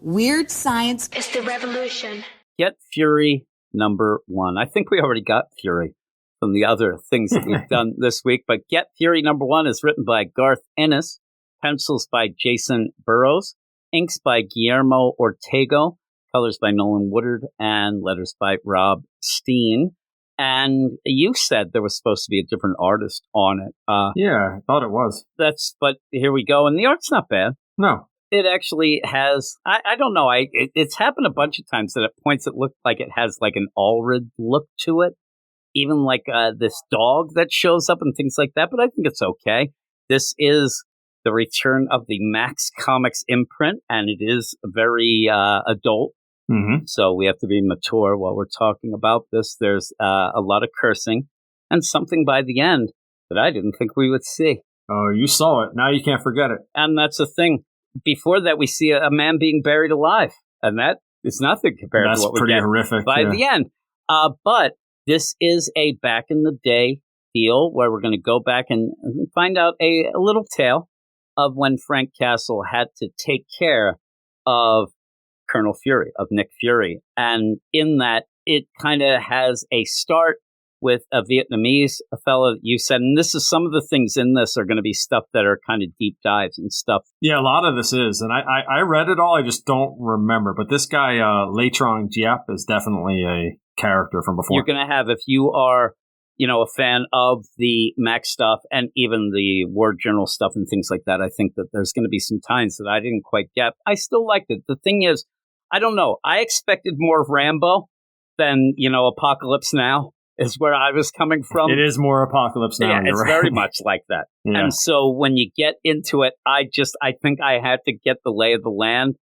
Weird science is the revolution. Get Fury #1. I think we already got Fury from the other things that we've done this week, but Get Fury #1 is written by Garth Ennis, pencils by Jason Burrows, inks by Guillermo Ortego, colors by Nolan Woodard, and letters by Rob Steen. And you said there was supposed to be a different artist on it. Yeah, I thought it was. But here we go. And the art's not bad. No. It actually has, I don't know, it's happened a bunch of times that at points it looked like it has like an Allred look to it. Even like this dog that shows up and things like that. But I think it's okay. This is the return of the Max Comics imprint, and it is very adult. Mm-hmm. So we have to be mature while we're talking about this. There's a lot of cursing and something by the end that I didn't think we would see. Oh, you saw it. Now you can't forget it. And that's the thing. Before that, we see a man being buried alive, and that is nothing compared to what we get. That's pretty horrific by the end. But this is a back in the day deal where we're going to go back and find out a little tale of when Frank Castle had to take care of Colonel Fury, of Nick Fury. And in that, it kind of has a start with a Vietnamese fellow, you said, and this is some of the things in this are going to be stuff that are kind of deep dives and stuff. Yeah, a lot of this is. And I read it all, I just don't remember. But this guy, Leitrong Jiep, is definitely a character from before. You're going to have, if you are, a fan of the Mac stuff and even the War Journal stuff and things like that, I think that there's going to be some times that I didn't quite get. I still liked it. The thing is, I don't know. I expected more of Rambo than, Apocalypse Now. Is where I was coming from. It is more Apocalypse Now. Yeah, it's right. very much like that. Yeah. And so when you get into it, I think I had to get the lay of the land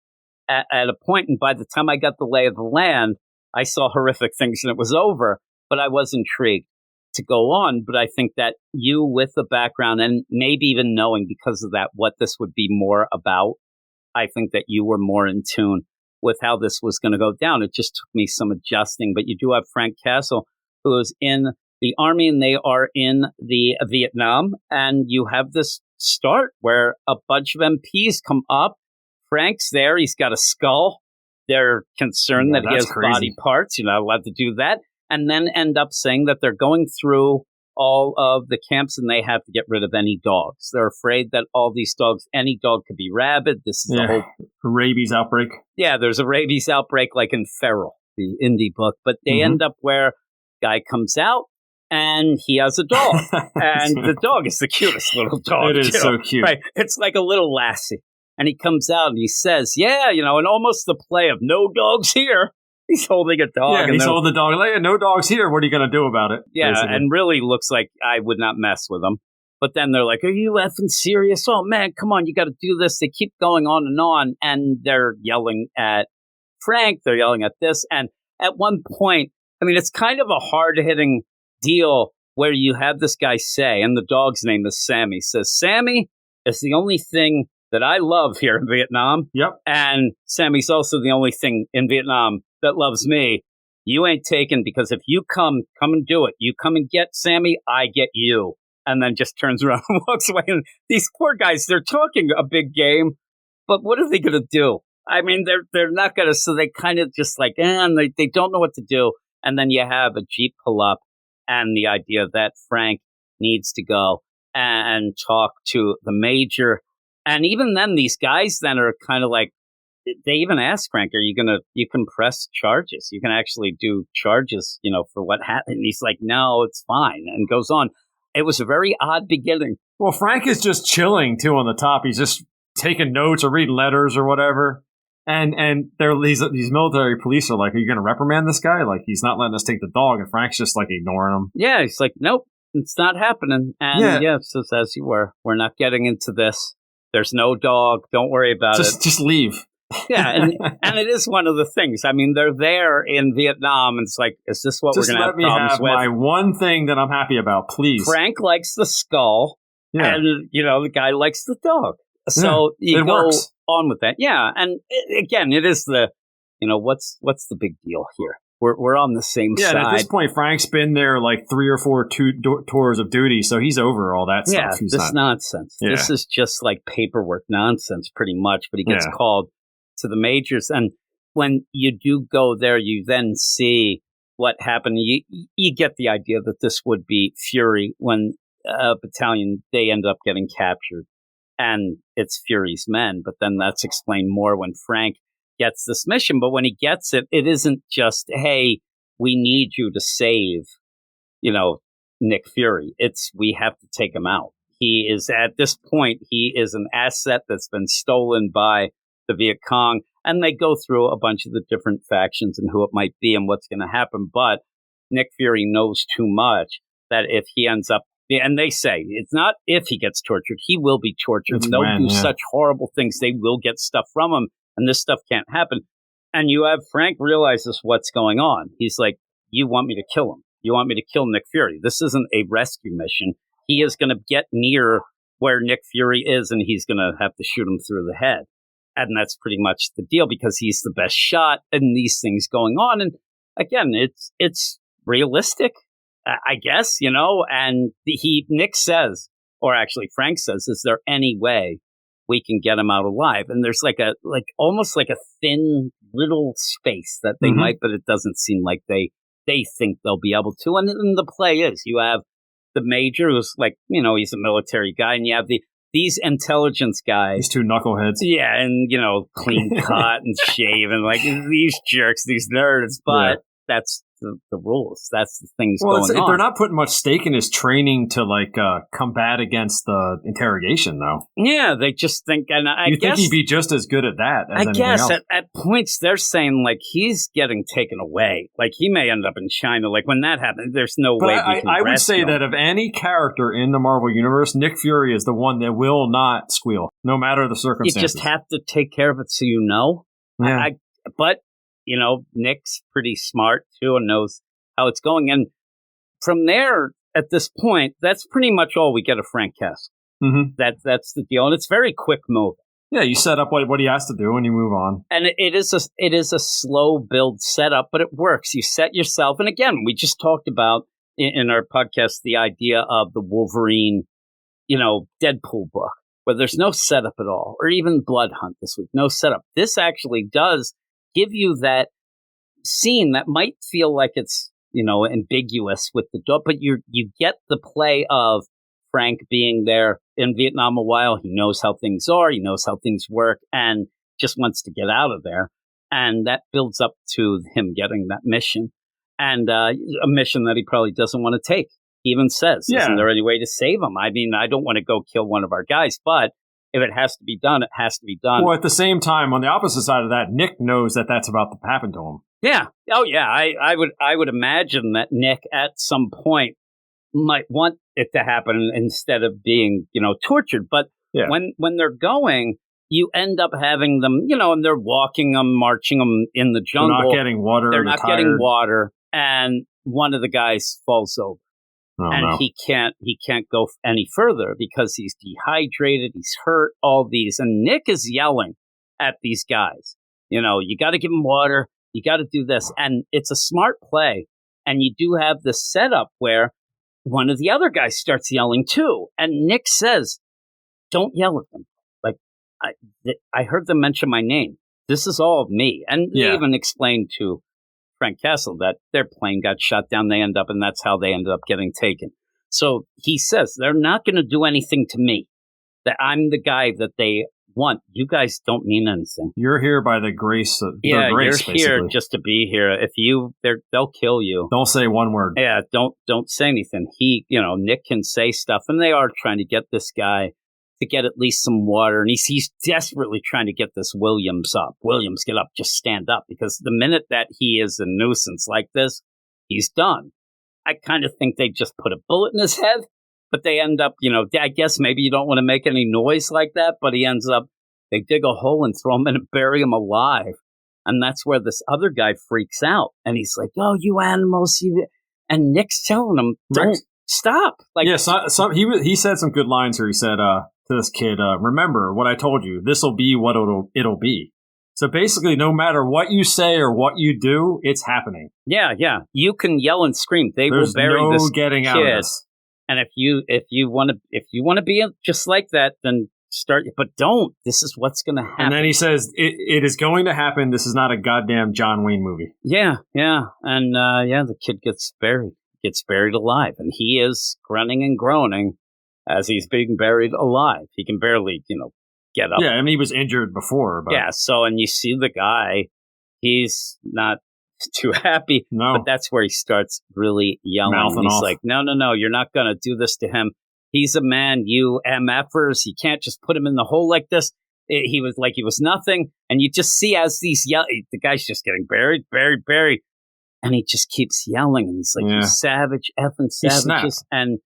at a point. And by the time I got the lay of the land, I saw horrific things and it was over. But I was intrigued to go on. But I think that you, with the background and maybe even knowing because of that what this would be more about, I think that you were more in tune with how this was going to go down. It just took me some adjusting. But you do have Frank Castle, who is in the Army, and they are in the Vietnam. And you have this start where a bunch of MPs come up. Frank's there. He's got a skull. They're concerned that he has body parts. You're not allowed to do that. And then end up saying that they're going through all of the camps and they have to get rid of any dogs. They're afraid that all these dogs, any dog could be rabid. This is the whole rabies outbreak. Yeah, there's a rabies outbreak like in Feral, the indie book. But they end up where guy comes out and he has a dog, and the dog is the cutest little dog. It is so cute. Right? It's like a little lassie, and he comes out and he says, "Yeah, and almost the play of no dogs here." He's holding a dog. Yeah, he's holding the dog. Like, no dogs here. What are you going to do about it? Yeah, basically. And really looks like I would not mess with him. But then they're like, "Are you effing serious? Oh man, come on, you got to do this." They keep going on, and they're yelling at Frank. They're yelling at this, and at one point, I mean, it's kind of a hard-hitting deal where you have this guy say, and the dog's name is Sammy, says, "Sammy is the only thing that I love here in Vietnam." Yep. And Sammy's also the only thing in Vietnam that loves me. You ain't taken, because if you come and do it. You come and get Sammy, I get you. And then just turns around and walks away. And these poor guys, they're talking a big game, but what are they going to do? I mean, they're not going to, so they kind of just like, and they don't know what to do. And then you have a Jeep pull up and the idea that Frank needs to go and talk to the major. And even then, these guys then are kind of like, they even ask Frank, you can press charges. You can actually do charges, for what happened. And he's like, no, it's fine. And goes on. It was a very odd beginning. Well, Frank is just chilling too on the top. He's just taking notes or reading letters or whatever. And these military police are like, are you going to reprimand this guy? Like, he's not letting us take the dog. And Frank's just like ignoring him. Yeah, he's like, nope, it's not happening. And yeah, so as you were, we're not getting into this. There's no dog. Don't worry about it. Just leave. Yeah, and it is one of the things. I mean, they're there in Vietnam, and it's like, is this what we're going to have problems with? Just let me have my one thing that I'm happy about, please. Frank likes the skull, and, the guy likes the dog. So you go works. On with that. Yeah, and again, it is the, what's the big deal here? We're on the same side. Yeah, at this point, Frank's been there like 3 or 4 tours of duty, so he's over all that stuff. Yeah, nonsense. Yeah. This is just like paperwork nonsense, pretty much, but he gets called to the majors. And when you do go there, you then see what happened. You get the idea that this would be Fury when a battalion, they end up getting captured. And it's Fury's men. But then that's explained more when Frank gets this mission. But when he gets it, it isn't just, hey, we need you to save, Nick Fury. It's, we have to take him out. He is, at this point, he is an asset that's been stolen by the Viet Cong. And they go through a bunch of the different factions and who it might be and what's going to happen. But Nick Fury knows too much that if he ends up, and they say it's not if he gets tortured, he will be tortured. And they'll do such horrible things. They will get stuff from him, and this stuff can't happen. And you have Frank realizes what's going on. He's like, you want me to kill him. You want me to kill Nick Fury. This isn't a rescue mission. He is going to get near where Nick Fury is, and he's going to have to shoot him through the head. And that's pretty much the deal because he's the best shot and these things going on. And again, it's realistic, I guess, and Nick says, or actually Frank says, is there any way we can get him out alive? And there's almost like a thin little space that they might, but it doesn't seem like they think they'll be able to. And the play is you have the major who's like, he's a military guy, and you have these intelligence guys. These two knuckleheads. Yeah, and, clean cut and shaven, like these jerks, these nerds. But that's the rules. That's the things going on. They're not putting much stake in his training to, combat against the interrogation, though. Yeah, they just think, and I guess... think he'd be just as good at that as anything else. At points, they're saying, he's getting taken away. He may end up in China. When that happens, there's no way we can I would say him. that of any character in the Marvel Universe, Nick Fury is the one that will not squeal, no matter the circumstances. You just have to take care of it so you know. Yeah. But... Nick's pretty smart, too, and knows how it's going. And from there, at this point, that's pretty much all we get of Frank Castle. Mm-hmm. That's the deal. And it's very quick move. Yeah, you set up what he has to do and you move on. And it is a slow build setup, but it works. You set yourself. And again, we just talked about in our podcast the idea of the Wolverine, Deadpool book, where there's no setup at all, or even Blood Hunt this week. No setup. This actually does give you that scene that might feel like it's, ambiguous with the dog, but you get the play of Frank being there in Vietnam a while. He knows how things are. He knows how things work and just wants to get out of there. And that builds up to him getting that mission and a mission that he probably doesn't want to take. He even says, isn't there any way to save him? I mean, I don't want to go kill one of our guys, but if it has to be done, it has to be done. Well, at the same time, on the opposite side of that, Nick knows that that's about to happen to him. Yeah. Oh, yeah. I would imagine that Nick at some point might want it to happen instead of being, tortured. But when they're going, you end up having them, and they're walking them, marching them in the jungle. They're not getting water. They're not getting water. And one of the guys falls over. He can't go any further because he's dehydrated, he's hurt, all these. And Nick is yelling at these guys, you got to give him water, you got to do this. And it's a smart play. And you do have the setup where one of the other guys starts yelling too. And Nick says, don't yell at them. I heard them mention my name. This is all of me. And they even explained to Frank Castle that their plane got shot down. They end up, and that's how they ended up getting taken. So he says they're not going to do anything to me. That I'm the guy that they want. You guys don't mean anything. You're here by the grace of their grace, you're basically. Here just to be here. If they'll kill you. Don't say one word. Yeah, don't say anything. Nick can say stuff, and they are trying to get this guy to get at least some water, and he's desperately trying to get this Williams up. Williams, get up, just stand up, because the minute that he is a nuisance like this, he's done. I kind of think they just put a bullet in his head, but they end up, I guess maybe you don't want to make any noise like that, but he ends up, they dig a hole and throw him in and bury him alive. And that's where this other guy freaks out, and he's like, oh, you animals, and Nick's telling him, don't stop. He said some good lines here. He said, to this kid, remember what I told you. This'll be what it'll be. So basically, no matter what you say or what you do, it's happening. Yeah. You can yell and scream. There's will bury this getting kid. Out of this. And if you want to be just like that, then start, but don't. This is what's going to happen. And then he says, it is going to happen. This is not a goddamn John Wayne movie. Yeah. And, the kid gets buried alive. And he is grunting and groaning as he's being buried alive. He can barely, get up. Yeah, and he was injured before. But... Yeah, and you see the guy, he's not too happy. No. But that's where he starts really yelling. Mouthing he's off. like, no, you're not going to do this to him. He's a man, you MFers. You can't just put him in the hole like this. He was like he was nothing. And you just see as the guy's just getting buried. And he just keeps yelling. And he's like, you savage, effing savages. And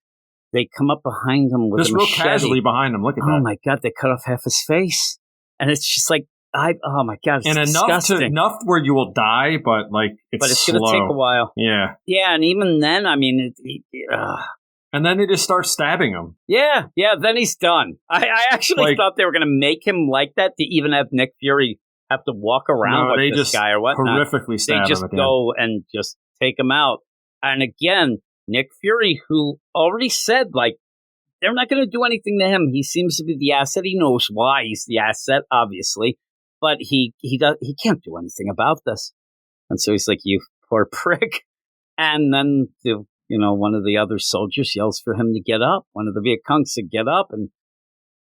they come up behind him with just a real machete. casually behind him. Look at that. Oh, my God. They cut off half his face. And it's just like, oh, my God. It's and disgusting. enough where you will die, but it's going to take a while. Yeah. Yeah. And even then, I mean, and then they just start stabbing him. Yeah, then he's done. I actually thought they were going to make him like that to even have Nick Fury have to walk around with this guy or whatnot. Horrifically stab him. They just go and just take him out. And again, Nick Fury, who already said, they're not going to do anything to him. He seems to be the asset. He knows why he's the asset, obviously. But he can't do anything about this. And so he's like, you poor prick. And then one of the other soldiers yells for him to get up. One of the Viet Congs to get up, and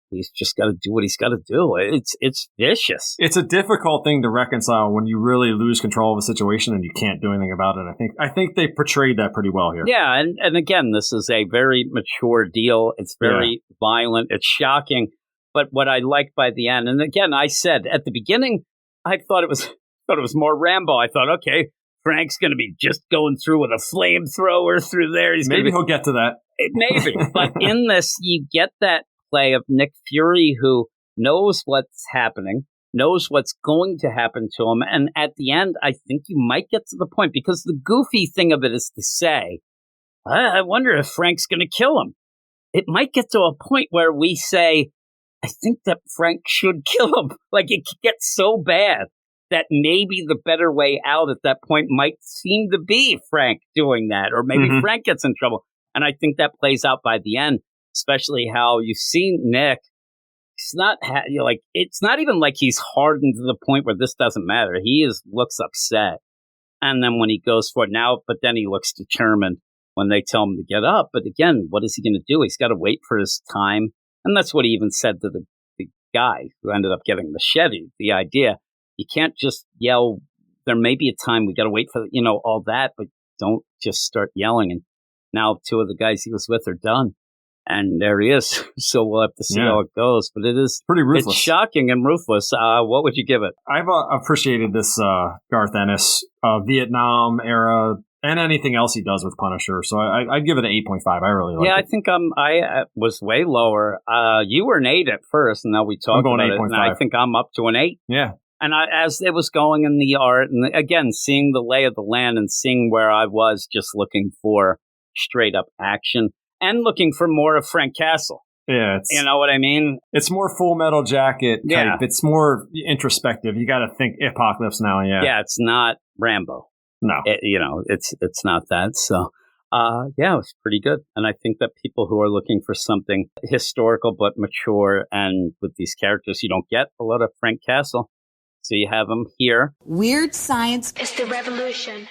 he's just got to do what he's got to do. It's vicious. It's a difficult thing to reconcile when you really lose control of a situation and you can't do anything about it. I think they portrayed that pretty well here. Yeah, and again, this is a very mature deal. It's very violent. It's shocking. But what I like by the end, and again, I said at the beginning, I thought it was more Rambo. I thought, okay, Frank's going to be just going through with a flamethrower through there. Maybe he'll get to that. Maybe. But in this, you get that play of Nick Fury who knows what's happening, knows what's going to happen to him. And at the end, I think you might get to the point, because the goofy thing of it is to say, I wonder if Frank's going to kill him. It might get to a point where we say, I think that Frank should kill him. It gets so bad that maybe the better way out at that point might seem to be Frank doing that, or maybe Frank gets in trouble. And I think that plays out by the end, especially how you see Nick. It's not it's not even like he's hardened to the point where this doesn't matter. He looks upset, and then when he goes for it now, but then he looks determined when they tell him to get up. But again, what is he going to do? He's got to wait for his time, and that's what he even said to the guy who ended up getting machete. The idea. You can't just yell, there may be a time we got to wait for, all that, but don't just start yelling. And now 2 of the guys he was with are done. And there he is. So we'll have to see how it goes. But it is pretty ruthless. It's shocking and ruthless. What would you give it? I've appreciated this Garth Ennis Vietnam era and anything else he does with Punisher. So I'd give it an 8.5. I really like it. Yeah, I think I was way lower. You were an 8 at first, and now we talked about 8.5. it. And I think I'm up to an 8. Yeah. And as it was going in the art, and again, seeing the lay of the land and seeing where I was just looking for straight up action and looking for more of Frank Castle. Yeah. You know what I mean? It's more Full Metal Jacket type. Yeah. It's more introspective. You got to think Apocalypse Now. Yeah. Yeah. It's not Rambo. No. It's not that. So, it was pretty good. And I think that people who are looking for something historical but mature and with these characters, you don't get a lot of Frank Castle. So you have him here. Weird science is the revolution.